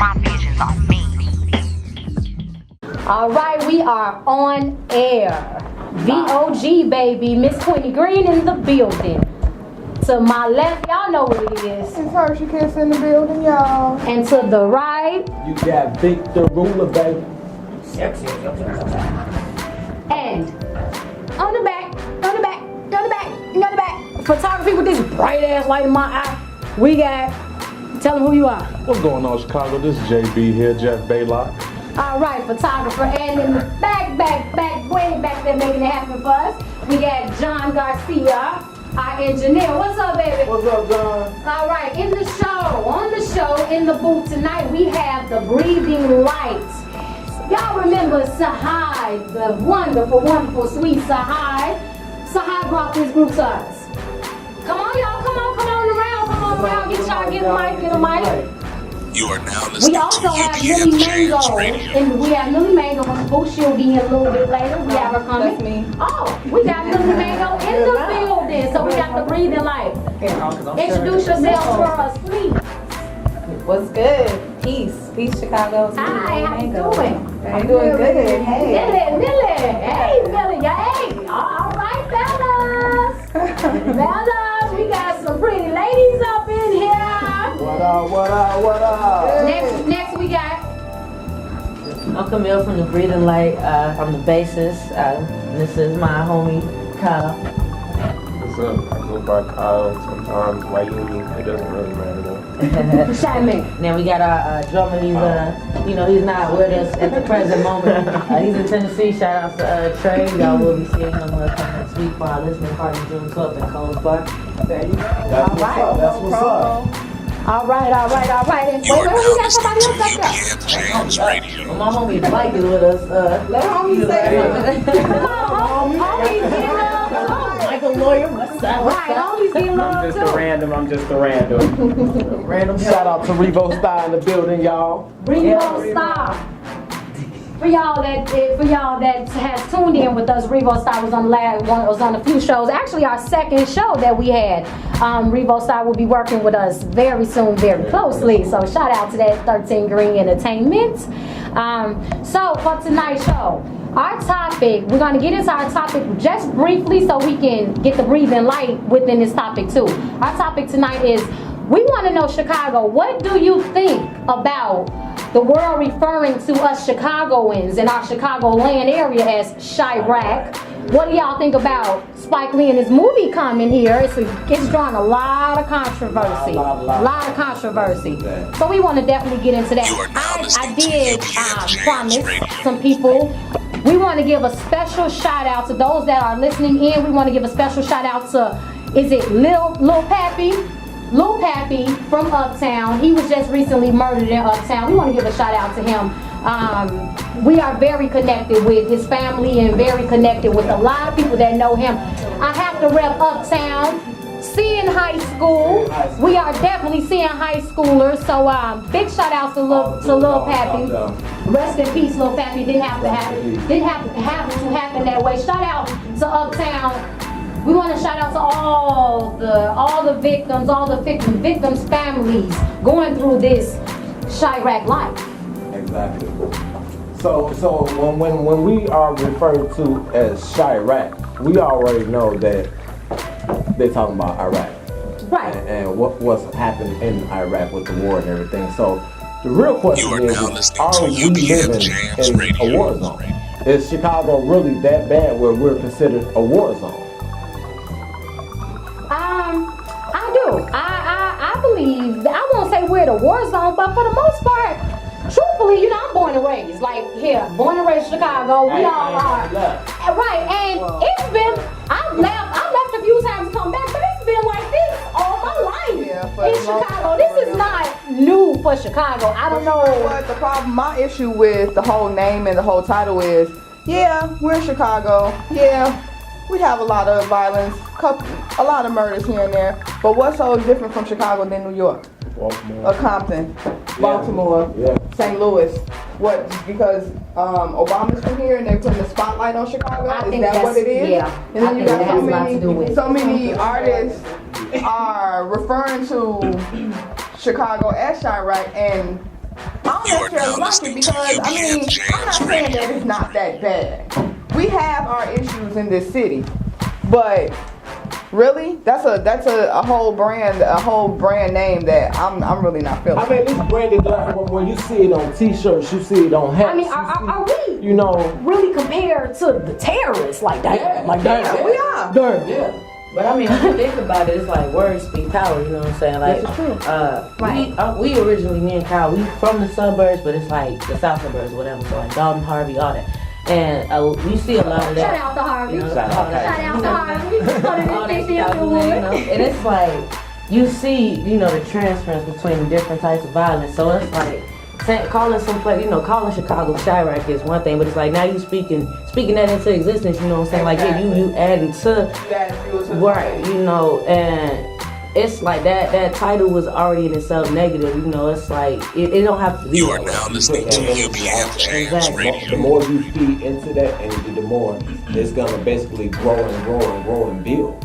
My visions are mean. All right, we are on air. VOG, baby. Miss Quinny Greene in the building. To my left, y'all know what it is. It's Hershey Kiss in the building, y'all. And to the right, you got Victor Ruler, baby. and on the back, photography with this bright ass light in my eye. We got, tell them who you are. What's going on, Chicago? This is JB here, Jeff Baylock. All right, photographer, and in the back, way back there making it happen for us, we got John Garcia, our engineer. What's up, baby? What's up, John? All right, on the show, in the booth tonight, we have the breathing lights. Y'all remember Sahai, the wonderful, sweet Sahai. Sahai brought this group to us. Come on, y'all, come on around, get a mic. You are now We listening also to have UBM Millie JAMS Mango, Radio. and we have Millie Mango on the booth. She'll be in a little bit later. We have her coming. That's me. Oh, we got Millie Mango in the building, so we got the breathing light. Introduce yourselves for us, please. What's good? Peace, Chicago. Hi, how you doing? I'm doing good. Hey. Millie. Hey, Millie. Hey. All right, fellas. Fellas, we got some pretty ladies up in here. What up? Next we got. I'm Camille from the Breathing Light. I'm the bassist. This is my homie Kyle. What's up? I go by Kyle, sometimes Wayuni. It doesn't really matter though. Then we got our drummer. He's he's not with us at the present moment. He's in Tennessee. Shout out to Trey. Y'all will be seeing him come next week for our listening party June 12th in Coles Park. There you go. That's what's up. All right. And You are wait, we now got somebody else listening up to there. UBM JAMS Radio. Well, my homie Mike is with us. Let homie say something. Come on, homies get love too. Like a lawyer, what's up? Right, homies get love I'm just too. a random. Random Shout out to Revo Style in the building, y'all. Revo Star. For y'all that has tuned in with us, Revo Star was on a few shows. Actually, our second show that we had. Revo Star will be working with us very soon, very closely. So shout out to that 13 Green Entertainment. So for tonight's show, our topic, we're going to get into our topic just briefly so we can get the breathing light within this topic too. Our topic tonight is, we want to know, Chicago, what do you think about the world referring to us Chicagoans in our Chicagoland area as Chirac? What do y'all think about Spike Lee and his movie coming here? It's drawing a lot of controversy. A lot of controversy. So we want to definitely get into that. You are now I listening did to UBM JAMS promise Radio. some people. We want to give a special shout out to those that are listening in. We want to give a special shout out to, is it Lil Pappy? Lil Pappy from Uptown. He was just recently murdered in Uptown. We want to give a shout out to him. We are very connected with his family and very connected with a lot of people that know him. I have to rep Uptown. Seeing high school. We are definitely seeing high schoolers. So big shout out to Lil Pappy. Rest in peace, Lil Pappy. Didn't have to happen that way. Shout out to Uptown. We want to shout out to all the victims, victims' families going through this Chirac life. Exactly. So when we are referred to as Chirac, we already know that they're talking about Iraq. Right. And what's happened in Iraq with the war and everything. So the real question You are is, now listening are to we UBM living JAMS in Radio. a war zone? Is Chicago really that bad where we're considered a war zone? I do. I believe, I won't say we're the war zone, but for the most part, truthfully, I'm born and raised. Like, here, born and raised Chicago. We all are. Right, and it's been, I've left a few times to come back, but it's been like this all my life in Chicago. This is not new for Chicago. I don't know. What the problem, my issue with the whole name and the whole title is, yeah, we're in Chicago. Yeah, we have a lot of violence, a lot of murders here and there. But what's so different from Chicago than New York? Baltimore. Or Compton, Baltimore, St. Louis. What? Just because Obama's from here and they're putting the spotlight on Chicago? I Is think that what it is? Yeah. And then you got so many it. artists are referring to Chicago as Chirac, and don't You are necessarily now like it listening to because, I mean, UBM I'm not JAMS saying that Radio. it's not that bad. We have our issues in this city, but really, that's a whole brand name that I'm really not feeling. I mean, it's branded like when you see it on T-shirts, you see it on hats. I mean, are we You know, really compared to the terrorists like that? Like that? Yeah, we are. Damn. Yeah. But I mean, when you think about it, it's like words speak power, you know what I'm saying? Like, This is true. Right. we originally, me and Kyle, we from the suburbs, but it's like the south suburbs or whatever, so like Dalton, Harvey, all that. And we see a lot of that. Shout out to Harvey. You know, Shout out. all that. Shout out to Harvey. All that stuff, you know, and it's like you see, you know, the transference between the different types of violence. So it's like calling some place, you know, calling Chicago Chirac is one thing, but it's like now you speaking that into existence. You know what I'm saying? Like yeah, you adding to right, you know, and it's like that title was already in itself negative. You know, it's like it don't have to be. You are now listening to UBM JAMS Exactly. the Radio. more you feed into that energy, the more it's gonna basically grow and grow and grow and build.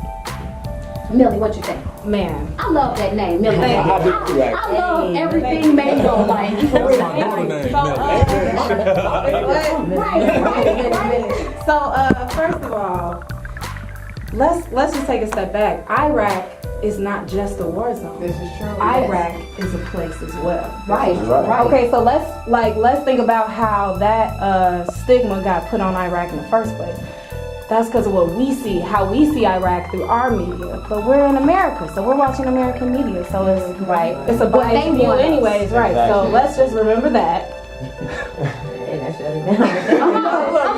Millie, what you think? Man, I love that name, Millie. Thank you. I do too, actually. I love everything Mango, like for real. So, first of all, let's just take a step back. Iraq is not just a war zone. This is true. Iraq is a place as well. Right, Right. right. Okay, so let's think about how that stigma got put on Iraq in the first place. That's because of what we see, how we see Iraq through our media. But we're in America, so we're watching American media. So it's Right. it's a But biased they view want us. anyways, right? So Exactly. let's just remember that. and that's shut it down.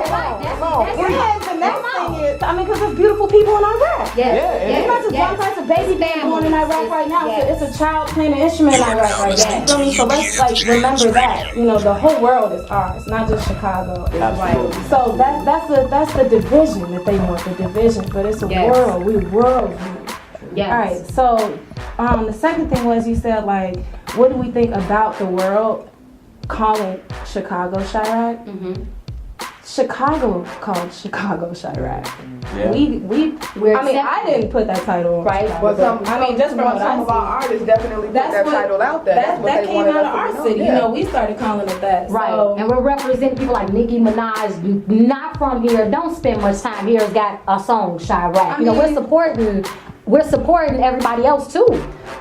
And the next thing is, I mean, because there's beautiful people in Iraq. It's not just one type of baby being born in Iraq right now. It's a child playing an instrument in Iraq right now. You feel me? So let's like remember that. You know, the whole world is ours, not just Chicago. Absolutely. So that's the division that they want, the division. But it's a Yes. world. We worldview. Yes. All right. So the second thing was you said like, what do we think about the world calling Chicago Chirac? Chicago called Chicago Chirac. Yeah. We're I mean, I accepting. didn't put that title on. Right. Chicago, But but I mean, just from what some I of our see, artists definitely put that title out there. That's what that they came wanted out of us our to city. know. You know, we started calling it that. Right, So, and we're representing people like Nicki Minaj, not from here, don't spend much time here, has got a song, Chirac. You know, we're supporting everybody else too,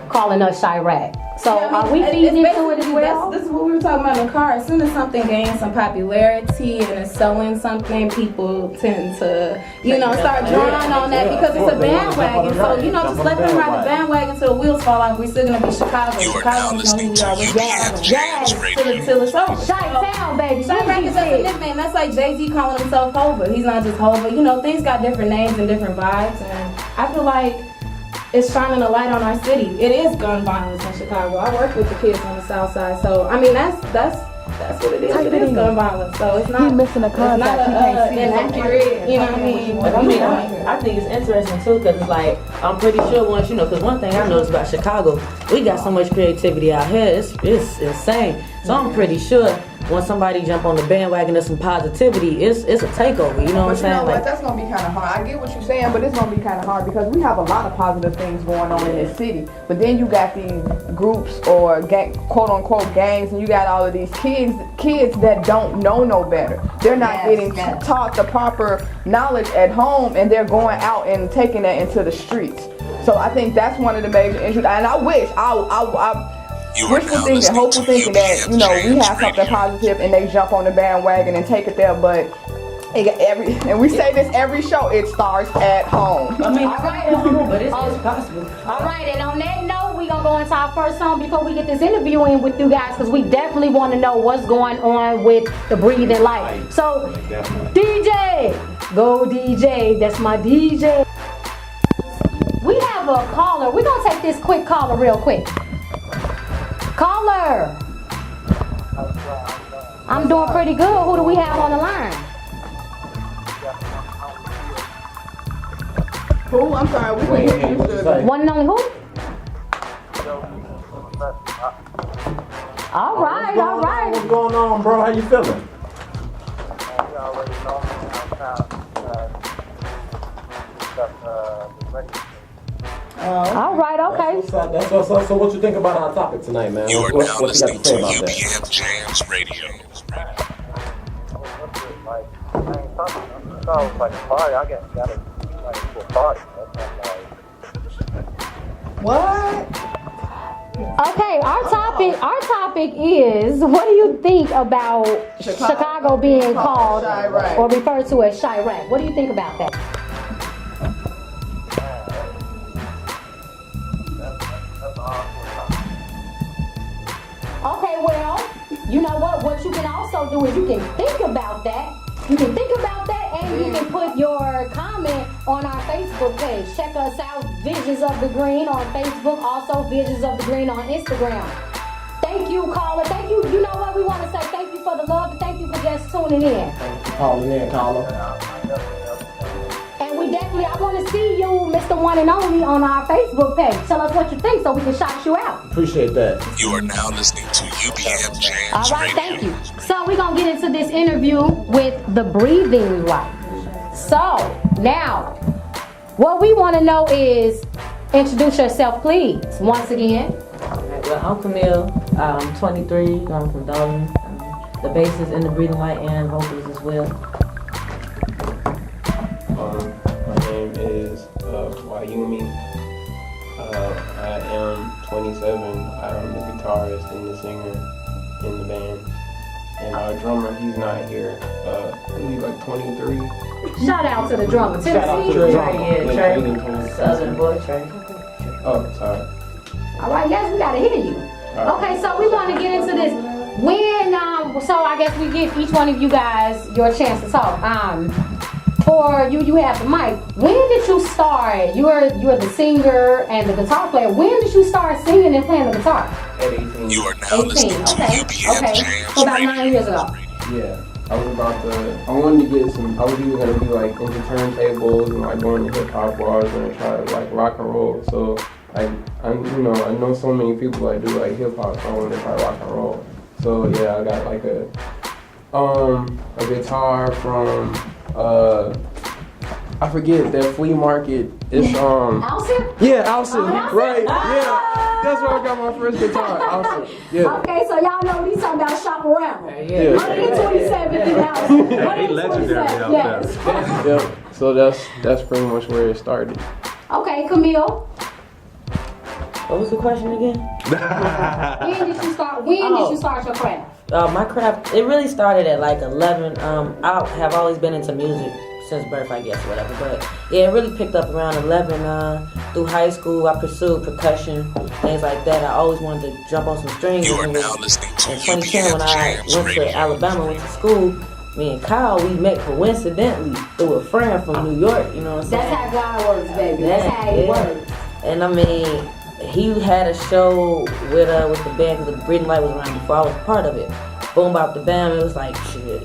calling us Chirac. So yeah, I are mean, we it's feeding into it as basically- well? This is what we were talking about in the car. As soon as something gains some popularity and is selling something, people tend to, you know, start drawing on that because it's a bandwagon. So, you know, just let them ride the bandwagon till the wheels fall off. We're still going to be Chicago. You are Chicago now is going listening to to be our UBM JAMS Radio. till it's over. Chi-town, baby. Chirac is just a nickname. That's like Jay-Z calling himself Hova. He's not just Hova. You know, things got different names and different vibes. And I feel like it's shining a light on our city. It is gun violence in Chicago. I work with the kids on the south side. So, I mean, that's what it is. It is gun violence. So it's not. He's missing a contact. He can't see it. inaccurate. You know what I mean? But I mean, I think it's interesting too, because it's like, I'm pretty sure once, you know, because one thing I noticed about Chicago, we got so much creativity out here, it's insane. So I'm pretty sure when somebody jump on the bandwagon of some positivity, it's a takeover, you know what I'm But you know saying? what? Like, That's gonna be kind of hard. I get what you're saying, but it's gonna be kind of hard because we have a lot of positive things going on in this city. But then you got these groups or quote unquote gangs, and you got all of these kids that don't know no better. They're not getting taught the proper knowledge at home, and they're going out and taking that into the streets. So I think that's one of the major issues. And I wish You are wishful now thinking, listening hopeful to thinking that, you know, we UBM have something Radio. positive and they jump on the bandwagon and take it there, but and we say this every show, it starts at home. I mean, All right. but it's possible. All right, and on that note, we're going to go into our first song before we get this interview in with you guys, because we definitely want to know what's going on with the Breathing Light. So, DJ, go DJ, that's my DJ. We have a caller. We're going to take this quick caller real quick. Caller. I'm doing pretty good. Who do we have on the line? Who? I'm sorry, we couldn't hear you, sir. One and only who? All right, all right. What's going on, bro? How you feeling? All right, okay. That's what's up. So what you think about our topic tonight, man? You are What now you got listening to to say about that? UBM JAMS Radio. What? Okay, our topic is, what do you think about Chicago being called Chirac. or referred to as Chirac? What do you think about that? Okay, well, you know what you can also do is you can think about that. You can think about that and you can put your comment on our Facebook page. Check us out, Visions of the Greene on Facebook, also Visions of the Greene on Instagram. Thank you, caller. Thank you. You know what? We want to say thank you for the love and thank you for just tuning in. Calling in, caller. And we definitely, I want to see you, Mr. One and Only, on our Facebook page. Tell us what you think so we can shout you out. Appreciate that. You are now listening to UBM JAMS All right, Radio. thank you. So we're going to get into this interview with the breathing light. So now, what we want to know is, introduce yourself, please, once again. Alright, well, I'm Camille. I'm 23. I'm from Dalton. The bassist in the breathing light and vocals as well. My name is Wayumi. I am 27. I'm the guitarist and the singer in the band. And our drummer, he's not here. He's like 23. Shout out to the drummer, Shout out to Tennessee. the Trey, drummer. yeah, Trey. Southern boy, Trey. Oh, sorry. All right, yes, we got to hear you. Okay, so we want to get into this. When, so I guess we give each one of you guys your chance to talk. For you have the mic. When did you start? You're the singer and the guitar player. When did you start singing and playing the guitar? At 18. You are now 18. listening to Okay. UBM Okay. JAMS So about Radio. 9 years ago. Yeah. I wanted to get some, I was either going to be like into turntables and like going to hip hop, or I was going to try like rock and roll. So like, I know so many people that do like hip hop, so I wanted to try rock and roll. So yeah, I got like a guitar from, I forget that flea market. It's Alcid? yeah, Alcid, Alcid? right? Yeah, that's where I got my first guitar, Alcid. Yeah. Okay, so y'all know what he's talking about, shop around. Yeah. 127th in Alcid. They legendary out there. Yes. Yeah. So that's pretty much where it started. Okay, Camille. What was the question again? When did you start? When did you start your craft? My craft, it really started at like 11. I have always been into music since birth, I guess, whatever. But yeah, it really picked up around 11. Through high school, I pursued percussion, things like that. I always wanted to jump on some strings. You are And now listening to in 2010, UBM when I JAMS went Radio. to Alabama, went to school, me and Kyle, we met coincidentally through a friend from New York. You know what I'm saying? That's how God works, baby. That's how it works. And I mean, he had a show with the band because the Breathing Light was around before I was a part of it. Boom Bop the Bam, it was like shit.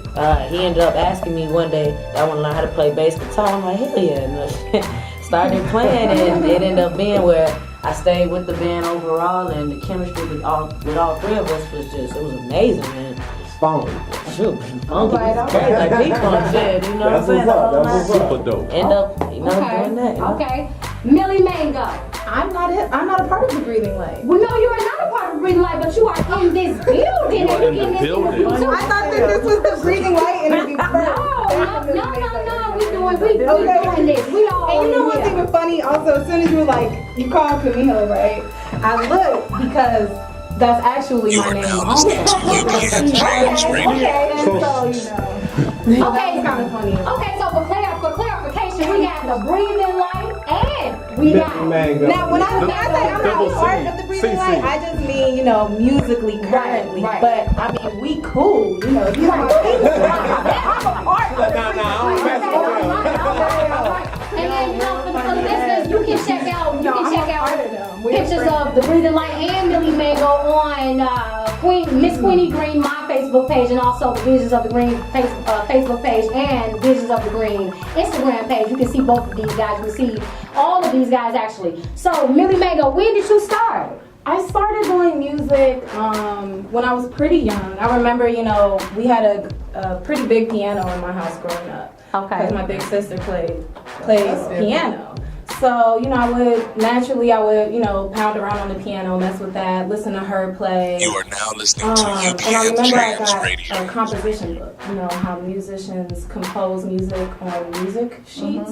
He ended up asking me one day that I want to learn how to play bass guitar. I'm like, hell yeah. And started playing, and it ended up being where I stayed with the band overall, and the chemistry with all three of us was just, it was amazing, man. Funky. Shoot, funky, it's crazy, like P-Funk shit, you know what I'm saying? That's what's up. Super dope. End up, doing that. You know? Okay. Millie Mango. I'm not a part of the breathing light. Well, no, you are not a part of Breathing Light, but you are in this building. You are and in you the this building. interview too. I thought that this was the breathing light interview first. No. We doing this. We all. And you know what's here. even funny? Also, as soon as you were like, you called Camille, right? I looked because that's actually You my are name. now also. listening to UBM JAMS Radio. Okay, and so Okay, it's kind of funny. Okay, so for clarification, we got the breathing light and we got. Mango. Now, when I say I'm Double not part C. of the breathing CC. light, I just mean, musically currently. right. But I mean, we cool. You know, you know. I'm a part of the Nah, breathing I light. don't mess All right. And then for the listeners, you can check out pictures of the breathing light and Millie Mango on Miss Queenie Greene, my Facebook page, and also the Visions of the Greene Facebook page and Visions of the Greene Instagram page. You can see both of these guys. You can see all of these guys actually. So Millie Mango, when did you start? I started doing music when I was pretty young. I remember, we had a pretty big piano in my house growing up. Okay. Because my big sister plays piano. So, you know, I would, you know, pound around on the piano, mess with that, listen to her play. You are now listening to And I UBM remember I JAMS got Radio. a composition book, you know, how musicians compose music on music sheets.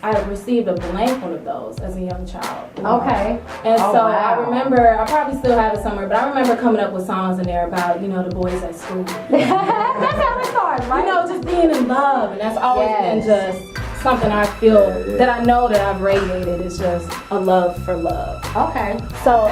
I received a blank one of those as a young child. Okay. And Oh, so wow. I remember, I probably still have it somewhere, but I remember coming up with songs in there about, you know, the boys at school. That's how it starts, right? You know, just being in love, and that's always Yes. been just something I feel that I know that I've radiated is just a love for love. Okay. So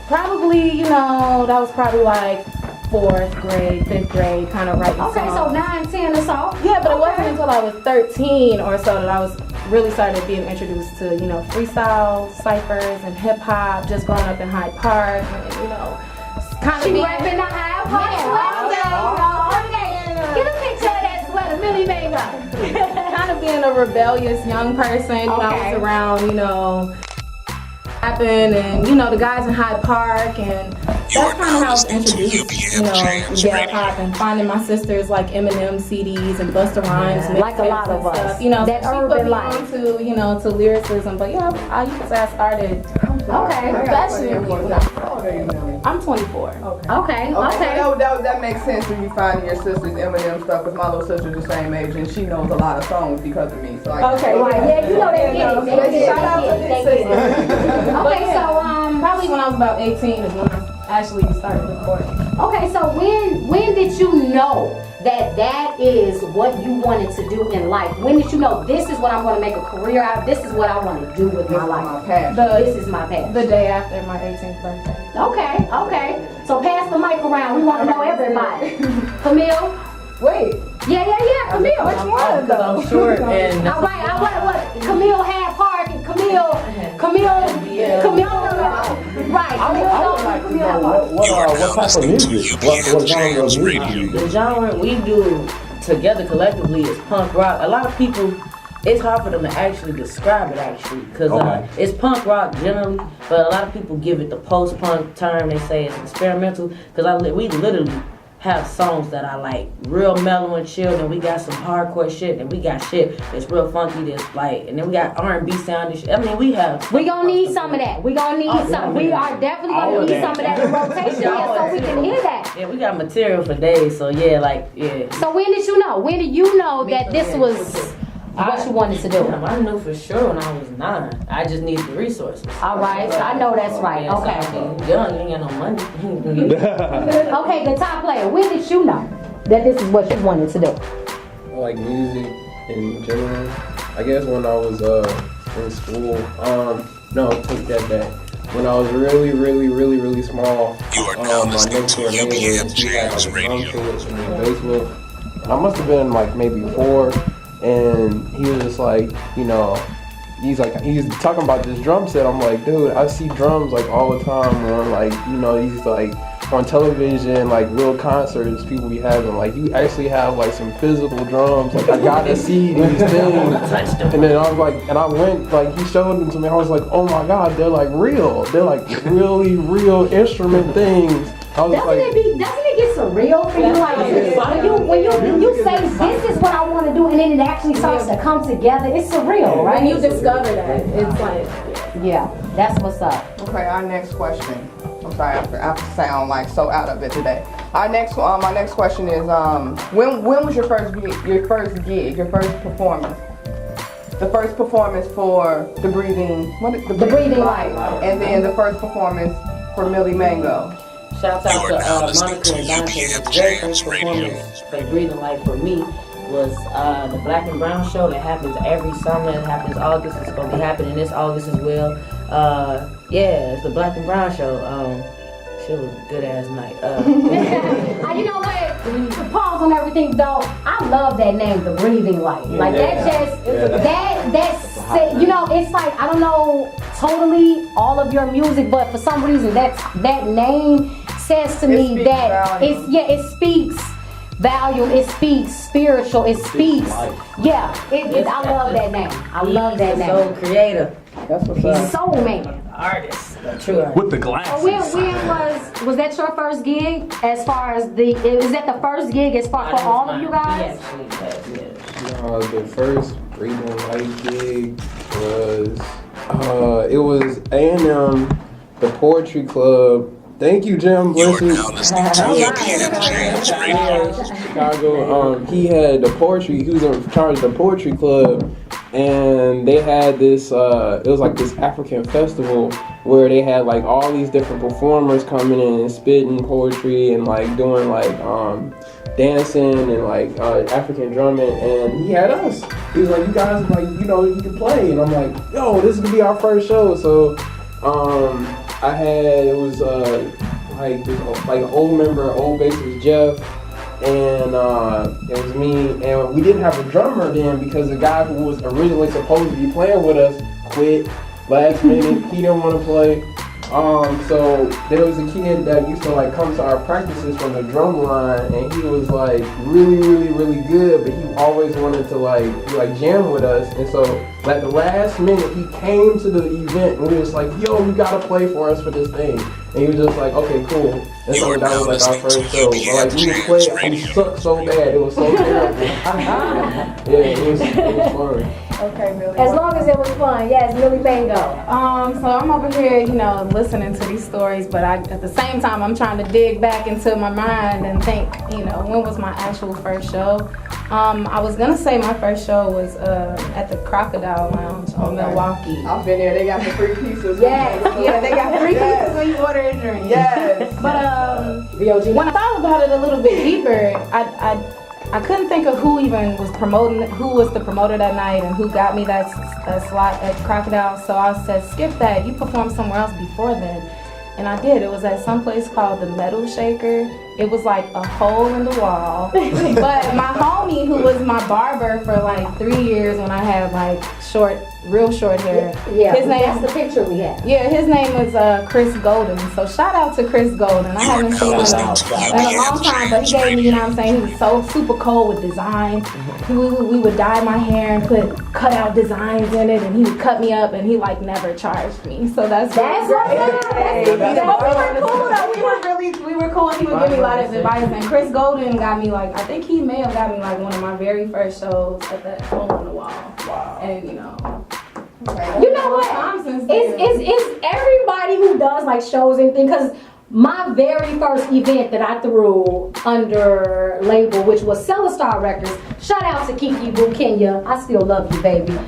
probably, you know, that was probably like 4th grade, 5th grade, kind of writing Okay, so songs. 9, 10 or so. Yeah, but it wasn't until I was 13 or so that I was really started being introduced to, you know, freestyle, ciphers, and hip hop. Just growing up in Hyde Park, and, you know, kind of She being. repping the high park. Get a picture of that sweater, Millie Mango. Kind of being a rebellious young person. You know, I Okay. was around, you know, rapping and, you know, the guys in Hyde Park, and You are that's kind of now how I was listening to introduced, you UBM know, JAMS to hip Radio. hop and finding my sisters like Eminem CDs and Busta Rhymes mixtapes Like a lot of and us. stuff. You know, That so she urban put me life. onto, you know, to lyricism. But yeah, you could say I started. Okay. I'm 24. Okay. That makes sense when you find your sister's Eminem stuff, because my little sister's the same age and she knows a lot of songs because of me. So Okay, Right, yeah, you know they get it. They get it. Shout out to They get it. Okay, so Probably when I was about 18 is when I actually started recording. okay, so when did you know that is what you wanted to do in life? When did you know this is what I'm going to make a career out of? This is what I want to do with my life. my passion. This is my passion. The day after my 18th birthday. Okay. So pass the mic around. We want to know everybody. Camille? Wait, Yeah. Camille. which one Because I'm short and All right, what? Camille had Park and Camille. Right. I would like to know You are now what type of listening to music, UBM what genre of JAMS music Radio. you do. the genre we do together collectively is punk rock. A lot of people, it's hard for them to actually describe it actually, because Okay. it's punk rock generally, but a lot of people give it the post-punk term. They say it's experimental, because we literally have songs that are like real mellow and chill, and we got some hardcore shit, and we got shit that's real funky, that's like, and then we got R&B sound and shit. I mean, we have. We gonna need some of that. We gonna need some. We are definitely All gonna of need that. some of that in rotation here, so we can hear that. Yeah, we got material for days, so yeah, like, yeah. So when did you know? When did you know that this was what you wanted to do? I knew for sure when I was 9. I just needed the resources. All right, I know that's right. Yeah, so Okay. young, you ain't got no money. Okay, the top player. When did you know that this is what you wanted to do? Like music in general. I guess when I was in school. No, take that back. When I was really small, You are now my listening next to door neighbor, UBM he had JAMS like a drum Radio. kit in the basement. And I must have been like maybe 4, and he was just like, you know, he's talking about this drum set. I'm like, dude, I see drums like all the time on like, you know, these like on television, like real concerts people be having. Like, you actually have like some physical drums. Like, I gotta see these things. And then I was like, and I went, like, he showed them to me. I was like, oh my God, they're like real. They're like really real instrument things. I was Doesn't like, it get surreal for you? Like when you say this is what I want to do, and then it actually starts to come together. It's surreal, right? When you discover that, it's like, Yeah, that's what's up. okay, our next question. I'm sorry, I sound like so out of it today. My next question is, when was your first gig, your first performance? The first performance for the Breathing Light. And then the first performance for Millie Mango. Shouts out You are to now listening Monica to and Dante. UBM The very JAMS first Radio. performance for the Breathing Light for me was the Black and Brown show that happens every summer. It happens August. It's going to be happening this August as well. Yeah, it's the Black and Brown show. Shit was a good ass night. You know what? To pause on everything though, I love that name, the Breathing Light. Like that's you know, it's like, I don't know totally all of your music, but for some reason that name says to me that volume. it speaks volume, it speaks spiritual, it speaks I love that name. I love that So name. creative. That's what's up. Soul man. Artist. True artist. With the So glasses. when was that your first gig? As far as is that the first gig as far for all of you guys? Yeah, actually, the first Breathing Light gig It was A&M, the Poetry Club. Thank you, Jim. You are Bless you. now listening to UBM JAMS Radio. Chicago. He had the poetry. He was in charge of the Poetry Club, and they had this. It was like this African festival where they had like all these different performers coming in and spitting poetry and like doing like dancing and like African drumming. And he had us. He was like, "You guys, like, you know, you can play." And I'm like, "Yo, this is gonna be our first show." So I had, it was like this, like an old member, old bassist Jeff, and it was me, and we didn't have a drummer then because the guy who was originally supposed to be playing with us quit last minute. He didn't want to play. So there was a kid that used to like come to our practices from the drum line, and he was like really good, but he always wanted to like jam with us. And so at the last minute he came to the event and we was like, "Yo, you gotta play for us for this thing." And he was just like, "Okay, cool." And so that was like our first show. But like we would play, we sucked so bad, it was so terrible. Yeah, it was fun. Okay, Millie. As long as it was fun, yes, Millie Mango. So I'm over here, you know, listening to these stories, but at the same time, I'm trying to dig back into my mind and think, you know, when was my actual first show? I was gonna say my first show was at the Crocodile Lounge on Milwaukee. I've been there. They got the free pizzas. Yes, yeah, they got free pizzas when you order a drink. Yes. But when I thought about it a little bit deeper, I couldn't think of who even was promoting, who was the promoter that night and who got me that slot at Crocodile. So I said, skip that. You performed somewhere else before then. And I did. It was at some place called the Metal Shaker. It was like a hole in the wall. But my homie, who was my barber for like 3 years when I had like real short hair. Yeah, his name, that's the picture we had. Yeah, his name was Chris Golden. So shout out to Chris Golden. I haven't seen him in a long time, but he gave me, you know what I'm saying, he was so super cold with designs. We would dye my hair and put cutout designs in it, and he would cut me up, and he like never charged me. So that's what's up. But we were cool though. We were cool. He would give me a lot of advice, and Chris Golden got me like, I think he may have got me like one of my very first shows at that hole in the wall. Wow. And you know. You know what? It's everybody who does like shows and things. Because my very first event that I threw under label, which was Celestar Records, shout out to Kiki Boo Kenya, I still love you, baby,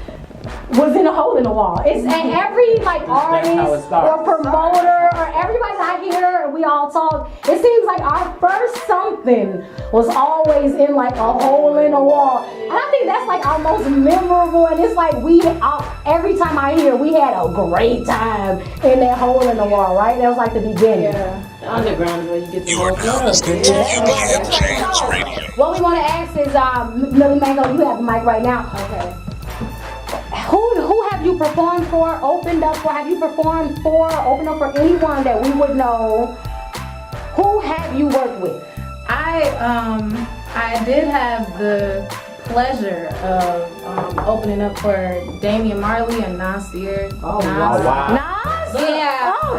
was in a hole in the wall. It's and every like artist or promoter or everybody that I hear and we all talk, it seems like our first something was always in like a hole in a wall. And I think that's like our most memorable, and it's like every time I hear we had a great time in that hole in the wall, right? That was like the beginning. Yeah. The underground is where you get the You are now listening to UBM JAMS Radio. What we want to ask is, Millie Mango, you have the mic right now. Okay. Who have you performed for, opened up for? Have you performed for, opened up for anyone that we would know? Who have you worked with? I did have the pleasure of opening up for Damian Marley and Nasir. Oh, wow. Nas? Yeah. Oh,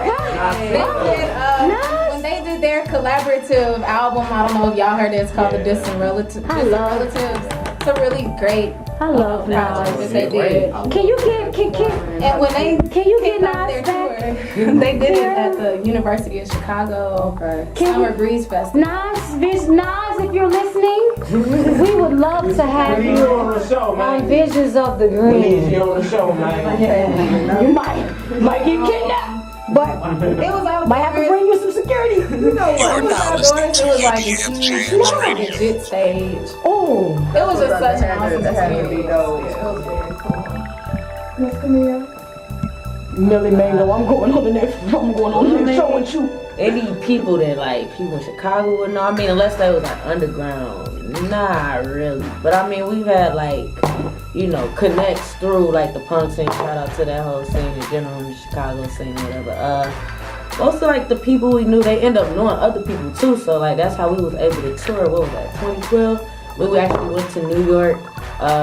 when they did their collaborative album, I don't know if y'all heard it, it's called The Distant Relatives. It's a really great I love project Nas. that they did. Can you get And when they Can you get kicked off Nas their back? tour, they did it at the University of Chicago Summer Breeze Festival. Nas, if you're listening, we would love to have you on the show, man. on Visions of the We Greene. need you on the show, man. You might get kidnapped, but It was like might have to bring you some security. You know You are what? now It was listening to like a UBM huge, JAMS Radio. legit stage. Oh, It was just such an awesome That had to be experience. dope. Yeah, it was very cool. Miss Camille. Millie Mango, I'm going on the next show with you. They need people that like people in Chicago would know. I mean, unless they was like underground. Not really. But I mean, we've had like, you know, connects through like the punk scene. Shout out to that whole scene in general, in the Chicago scene, whatever. Most of like the people we knew, they end up knowing other people too. So like that's how we was able to tour. What was that? 2012. We actually went to New York.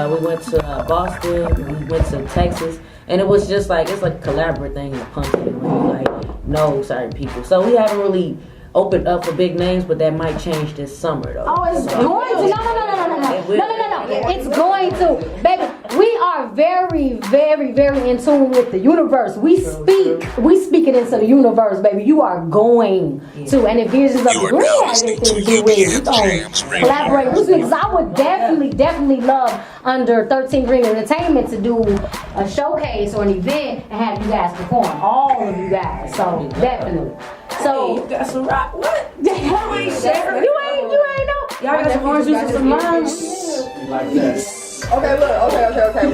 We went to Boston. We went to Texas. And it was just like, it's like a collaborative thing in the punk scene where you like know certain people. So we haven't really opened up for big names, but that might change this summer though. Oh, it's going to. No. It's going to. Baby, are very, very, very in tune with the universe. We speak it into the universe, baby. You are going to, and if Visions of the Green has anything to do with it, we gonna collaborate with you. Because I would definitely love under 13 Greene Entertainment to do a showcase or an event and have you guys perform, all of you guys. So definitely. So You got some rock. What? you ain't know. Y'all got some orange juice and some limes? Like that. Okay, look. Okay.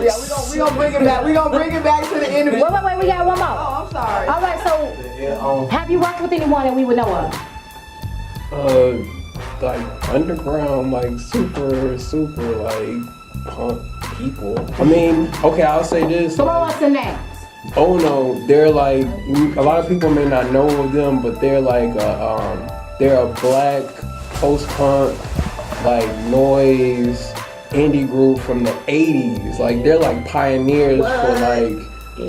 We gonna bring it back. We gonna bring it back to the interview. Wait, we got one more. Oh, I'm sorry. All right, so have you worked with anyone that we would know of? Like underground, like super like punk people. I mean, okay, I'll say this. So what's the names? Oh no, they're like a lot of people may not know of them, but they're like they're a black post-punk like noise indie group from the 80s. Like they're like pioneers for like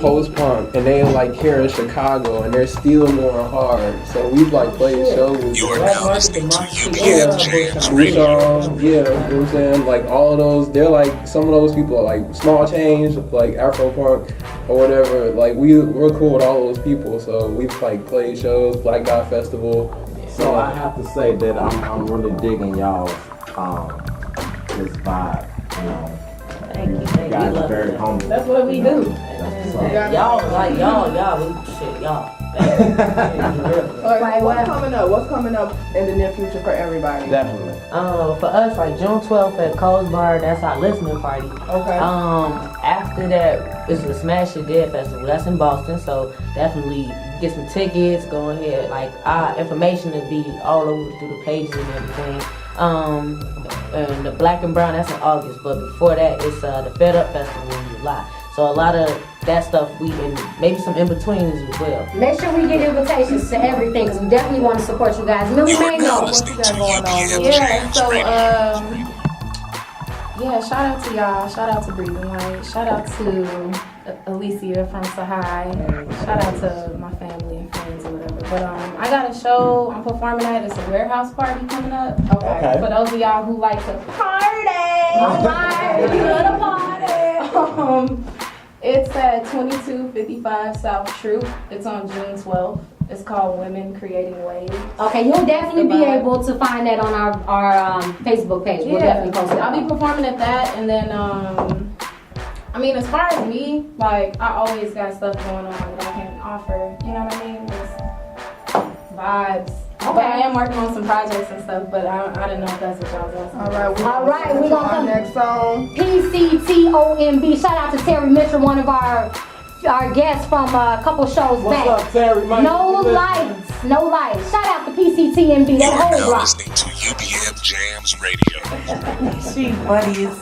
post-punk, and they're like here in Chicago, and they're still going hard. So we've like played shows. You are now listening to UBM JAMS Radio. Yeah, you know what I'm saying? Like all of those, they're like, some of those people are like Small Change, like Afro Punk or whatever. Like we're cool with all those people, so we've like played shows, Black Dot Festival. So I have to say that I'm really digging y'all's this vibe. You know, Thank you. you guys are very humble. That's what we do. Y'all, shit, y'all. Alright, what's coming up in the near future for everybody? Definitely. For us, like June 12th at Cole's Bar, that's our listening party. Okay. After that, it's the Smash Your Dead Festival. That's in Boston, so definitely get some tickets. Go ahead. Like our information will be all over through the pages and everything. And the Black and Brown, that's in August, but before that, it's the Fed Up Festival in July. So a lot of that stuff and maybe some in-betweens as well. Make sure we get invitations to everything because we definitely want to support you guys. Millie You are now Mango, listening to going on? UBM Yeah, JAMS so Radio. shout out to y'all. Shout out to Breathing Light. Shout out to Alicia from Sahai. Shout out to my family and friends or whatever. But I got a show I'm performing at. It's a warehouse party coming up. Okay. For those of y'all who like to party. we love to party. It's at 2255 South Troop. It's on June 12th. It's called Women Creating Waves. Okay, you'll definitely be able to find that on our Facebook page. We'll definitely post it. I'll be performing at that, and then I mean, as far as me, like I always got stuff going on that I can offer. You know what I mean? Just vibes. Okay. But I am working on some projects and stuff, but I didn't know if that's what y'all was asking. All right, we gonna come next song. PCTOMB. Shout out to Terry Mitchell, one of our guests from a couple shows What's back. up, Terry? Mike? No lights. Shout out to PCTMB. You That are whole now block. listening to UBM JAMS Radio. She funny as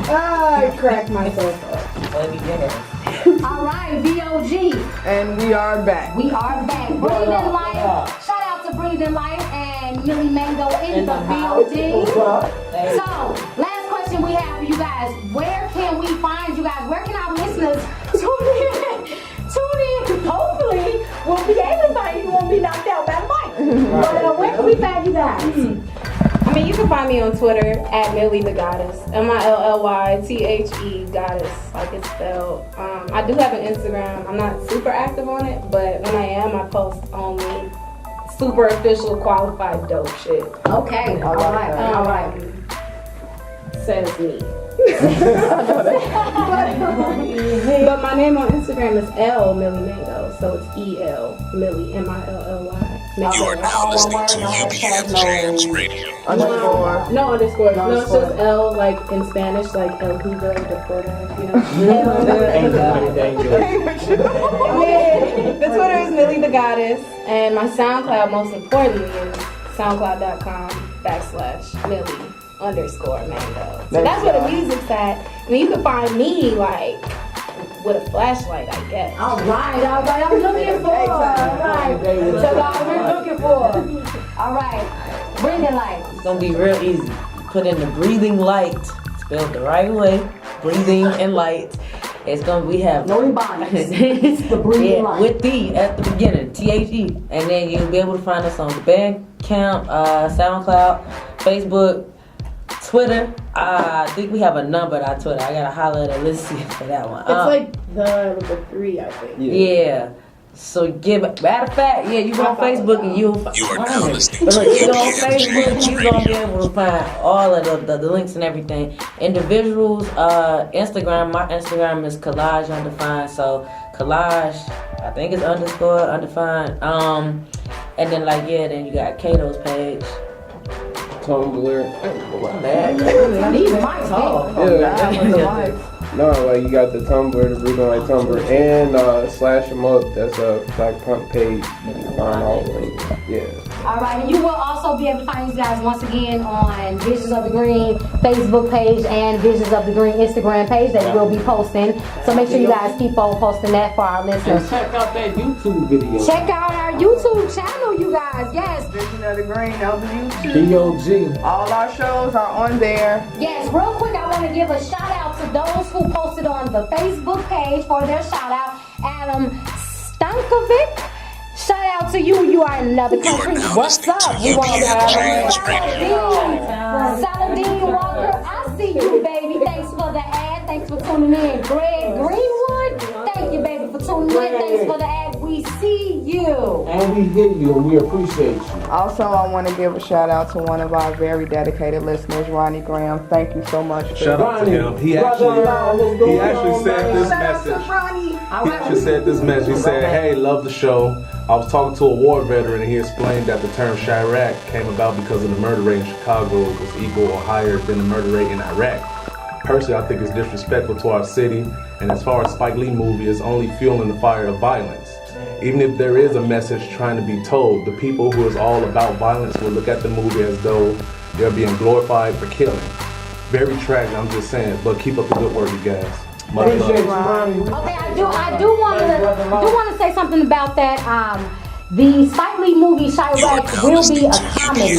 I cracked myself up. funny there. All right, VOG. And we are back. We are back. Breathing Light. Shout out to Breathing Light and Millie Mango in the building. So, last question we have for you guys. Where can we find you guys? Where can our listeners tune in? Hopefully, we'll be able to find you. Won't be knocked out by the mic. But where can we find you guys? I mean, you can find me on Twitter at Millie the Goddess. MILLYTHE Goddess, like it's spelled. I do have an Instagram. I'm not super active on it, but when I am, I post only super official, qualified, dope shit. Okay. All right. Says me. But my name on Instagram is L Millie Mango, so it's EL Millie MILLY. You are now listening to UBM JAMS Radio. Underscore. No underscore. No, it's just L like in Spanish, like El Hugo de Porta, you know. The Twitter is Millie the Goddess, and my SoundCloud, most importantly, is soundcloud.com/Millie_Mango. So that's where the music's at. I mean, you can find me like with a flashlight, I guess. All right. I'm looking for. All right. So guys, we're looking for. All right. Breathing Light. It's gonna be real easy. Put in the Breathing Light, spelled the right way. Breathing and light. It's gonna we have No ebonics. It's the Breathing Light. with the at the beginning, THE, and then you'll be able to find us on the Bandcamp, SoundCloud, Facebook, Twitter, I think we have a number on Twitter. I gotta holler at Alicia for that one. It's like the 3, I think. Yeah. So matter of fact, yeah, you go on Facebook and you'll find You are now it. listening But to look, you go on UBM Facebook, JAMS you're gonna be Radio. able to find all of the links and everything. Individuals, Instagram, my Instagram is collage undefined. So collage, I think it's underscore undefined. And then then you got Kato's page. Tumblr. These mics Yeah. No, like you got the Tumblr, the Breathing Like Tumblr, and Slash 'em Up. That's a Black Punk page. You can find all the links. Yeah. All right, and you will also be able to find these guys once again on Visions of the Green Facebook page and Visions of the Green Instagram page that we'll be posting. So make sure you guys keep on posting that for our listeners. And check out that YouTube video. Check out our YouTube channel, you guys. Yes. Vision of the Green on the YouTube. B.O.G. All our shows are on there. Yes, real quick, I want to give a shout out to those who posted on the Facebook page for their shout out. Adam Stankovic. Shout out to you. You are in another country. now What's listening to up? We want UBM JAMS Radio. Saladin Walker. I see you, baby. Thanks for the ad. Thanks for tuning in. Greg Greenwood. Thank you, baby, for tuning in. Thanks for the ad. We see you. And we hear you and we appreciate you. Also, I want to give a shout out to one of our very dedicated listeners, Ronnie Graham. Thank you so much. Shout out to him. He actually said this message. He actually said this message. He said, "Hey, love the show. I was talking to a war veteran and he explained that the term Chirac came about because of the murder rate in Chicago was equal or higher than the murder rate in Iraq. Personally, I think it's disrespectful to our city, and as far as Spike Lee movie, it's only fueling the fire of violence. Even if there is a message trying to be told, the people who is all about violence will look at the movie as though they're being glorified for killing. Very tragic, I'm just saying, but keep up the good work, you guys. Much Appreciate love. you, Ronnie. Okay, I do want to say something about that. The Spike Lee movie Chirac will be a comedy,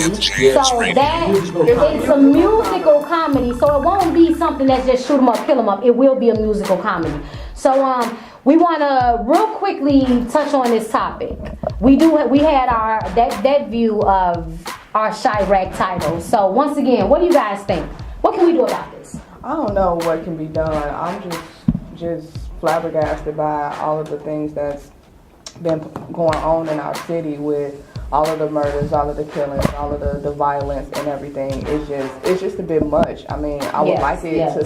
so that it's a musical comedy. So it won't be something that's just shoot 'em up, kill 'em up. It will be a musical comedy. So we want to real quickly touch on this topic. We had our that view of our Chirac title. So once again, what do you guys think? What can we do about this? I don't know what can be done. I'm just flabbergasted by all of the things that's been going on in our city with all of the murders, all of the killings, all of the violence and everything. It's just a bit much. I mean, I would like it to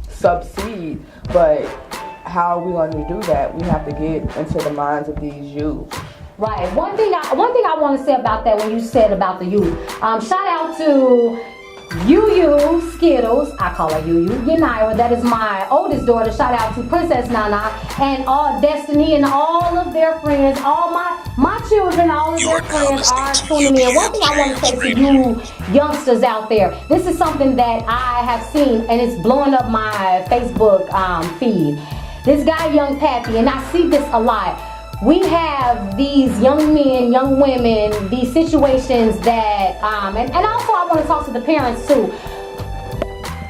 succeed, but how are we going to do that? We have to get into the minds of these youth. Right. One thing I want to say about that when you said about the youth. Shout out to Yu Skittles, I call her Yu Yanira, that is my oldest daughter. Shout out to Princess Nana and all Destiny and all of their friends, all my children, all of their friends are tuning in. One thing I want to say to you youngsters out there, this is something that I have seen and it's blowing up my Facebook feed. This guy, Young Pappy, and I see this a lot. We have these young men, young women, these situations that, and also I want to talk to the parents too.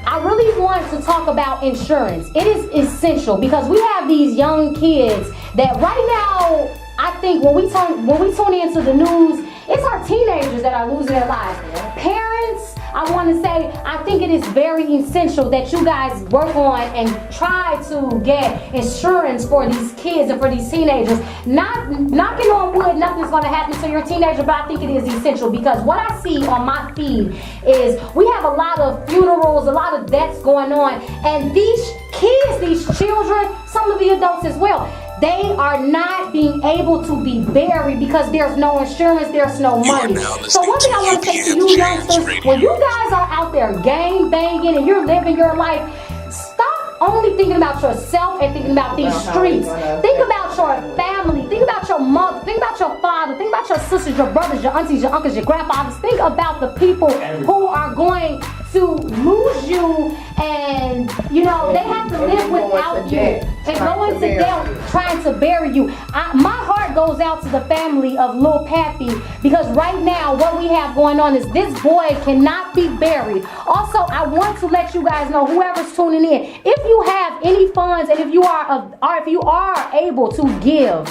I really want to talk about insurance. It is essential because we have these young kids that right now, I think when we tune into the news, it's our teenagers that are losing their lives. Parents, I want to say, I think it is very essential that you guys work on and try to get insurance for these kids and for these teenagers. Not knocking on wood, nothing's going to happen to your teenager, but I think it is essential because what I see on my feed is we have a lot of funerals, a lot of deaths going on, and these kids, these children, some of the adults as well, they are not being able to be buried because there's no insurance, there's no money. So one thing I want to say to you youngsters, when you guys are out there gang banging and you're living your life, stop only thinking about yourself and thinking about these streets. Think about your family, think about your mother, think about your father, think about your sisters, your brothers, your aunties, your uncles, your grandfathers. Think about the people who are going to lose you and, you know, they have to live without you and go into death trying to bury you. My heart goes out to the family of Lil Pappy because right now what we have going on is this boy cannot be buried. Also, I want to let you guys know, whoever's tuning in, if you have any funds and if you are able to give,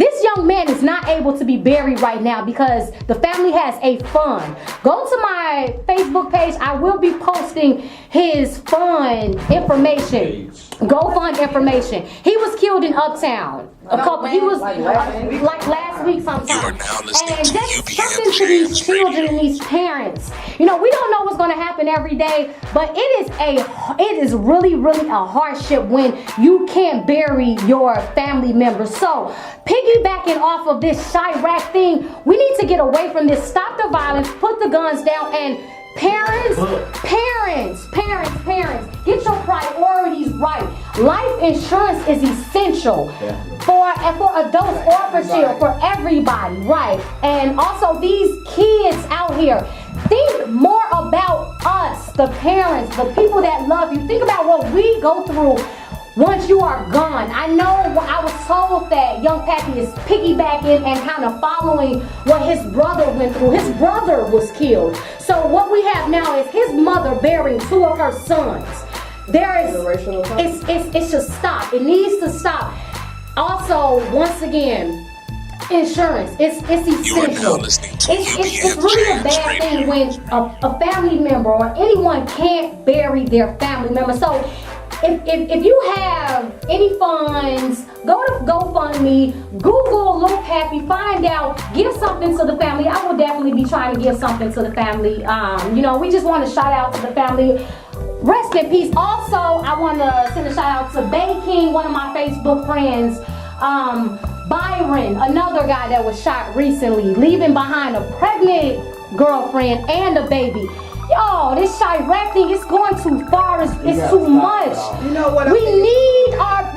This young man is not able to be buried right now because the family has a fund. Go to my Facebook page. I will be posting his fund information. GoFund information. He was killed in Uptown. He was like last week sometime. And just something to these children and these parents. You know, we don't know what's going to happen every day, but it is really, really a hardship when you can't bury your family members. So, piggybacking off of this Chirac thing, we need to get away from this. Stop the violence, put the guns down, and parents, get your priorities right. Life insurance is essential for adults or for children, for everybody, right? And also these kids out here, think more about us, the parents, the people that love you. Think about what we go through once you are gone. I know I was told that young Pappy is piggybacking and kind of following what his brother went through. His brother was killed. So what we have now is his mother burying two of her sons. It should stop. It needs to stop. Also, once again, insurance. It's essential. It's really a bad thing when a family member or anyone can't bury their family member. So if you have any funds, go to GoFundMe, Google Lil Pappy, find out, give something to the family. I will definitely be trying to give something to the family. You know, we just want to shout out to the family. Rest in peace. Also, I want to send a shout out to Bay King, one of my Facebook friends. Byron, another guy that was shot recently, leaving behind a pregnant girlfriend and a baby. Yo, this Chirac thing is going too far. It's too much. You know what? We need our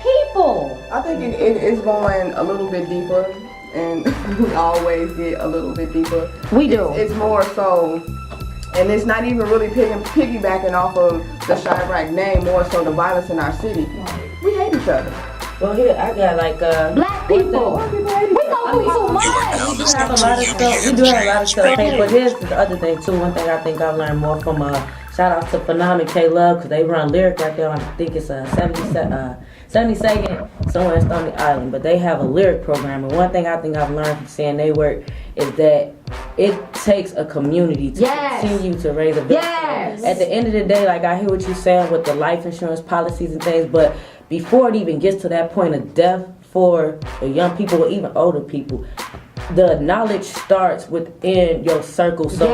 people. I think it's going a little bit deeper, and we always get a little bit deeper. We do. It's more so, and it's not even really piggybacking off of the Chirac name, more so the violence in our city. We hate each other. Well, here I got like black people. We go through too much. We do have a lot of stuff. We do have a lot of stuff. Hey, but here's the other thing too. One thing I think I've learned more from shout out to Phenomenal K Love, because they run Lyric right there. I think it's 72nd somewhere in Stony Island, but they have a lyric program. And one thing I think I've learned from seeing they work is that it takes a community to continue to raise a business. Yes. At the end of the day, like I hear what you're saying with the life insurance policies and things, but before it even gets to that point of death for the young people or even older people, the knowledge starts within your circle. So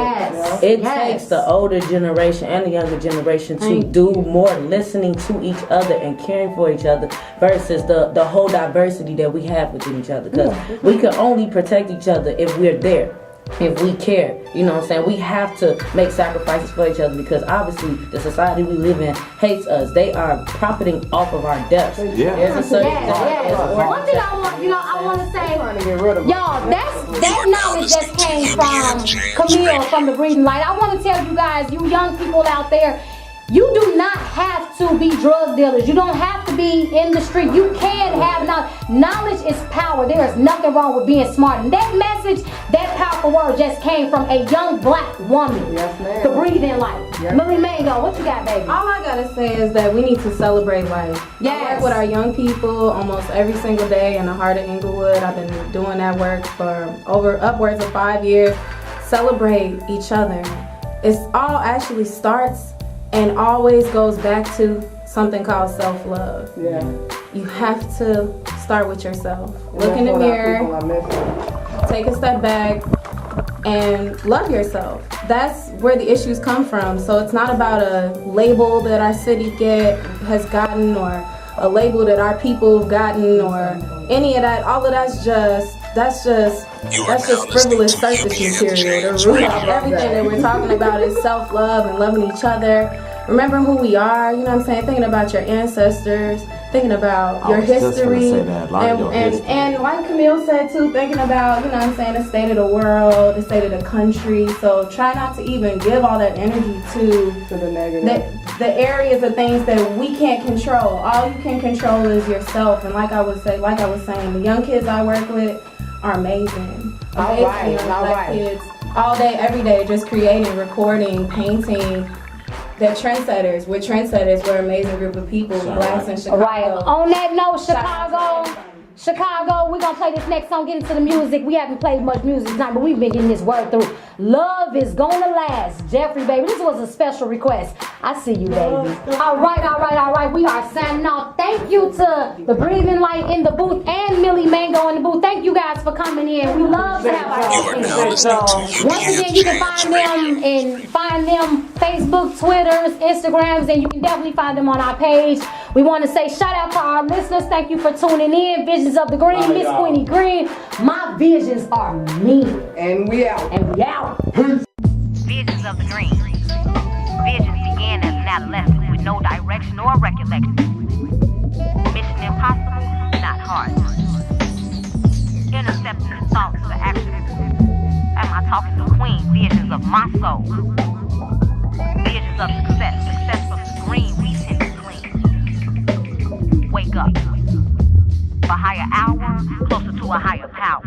it takes the older generation and the younger generation to do more listening to each other and caring for each other versus the whole diversity that we have within each other. Because we can only protect each other if we're there. If we care, you know what I'm saying? We have to make sacrifices for each other because obviously the society we live in hates us. They are profiting off of our deaths. Yeah. There's a certain One thing I want to say, y'all, that knowledge that came from Camille from the Breathing Light. I want to tell you guys, you young people out there, you do not have to be drug dealers. You don't have to be in the street. You can have knowledge. Knowledge is power. There is nothing wrong with being smart. And that message, that powerful word just came from a young black woman. Yes, ma'am. The Breathing Light. Yes. Millie Mango, what you got, baby? All I gotta say is that we need to celebrate life. Yes. I work with our young people almost every single day in the heart of Inglewood. I've been doing that work for upwards of 5 years. Celebrate each other. It's all actually starts and always goes back to something called self-love. Yeah. You have to start with yourself. Look in the mirror, take a step back, and love yourself. That's where the issues come from. So it's not about a label that our city has gotten or a label that our people have gotten or any of that. All of that's just frivolous surface material. The root of everything that we're talking about is self-love and loving each other. Remembering who we are, you know what I'm saying? Thinking about your ancestors, thinking about your history. And like Camille said too, thinking about, you know what I'm saying, the state of the world, the state of the country. So try not to even give all that energy to the negative. The areas of things that we can't control. All you can control is yourself. And like I was saying, the young kids I work with are amazing. All right. Kids all day, every day, just creating, recording, painting. They're trendsetters. We're an amazing group of people, blacks in Chicago. Right. On that note, Chicago, Chicago, we're gonna play this next song, get into the music. We haven't played much music tonight, but we've been getting this word through. Love is gonna last. Jeffrey, baby, this was a special request. I see you, baby. All right. We are signing off. Thank you to the Breathing Light in the booth and Millie Mango in the booth. Thank you guys for coming in. We love to have our You are now listening to Once again, you can find them Facebook, Twitters, Instagrams, and you can definitely find them on our page. We want to say shout out to our listeners. Thank you for tuning in. Visions of the Greene, Miss Queenie Greene. My visions are me. And we out. Visions of the Greene. Visions began as an adolescent with no direction or recollection. Mission impossible, not hard. Intercepting the thoughts to action. Am I talking to Queen? Visions of my soul. Visions of success. Success from the green we tend to glean. Wake up. A higher hour, closer to a higher power.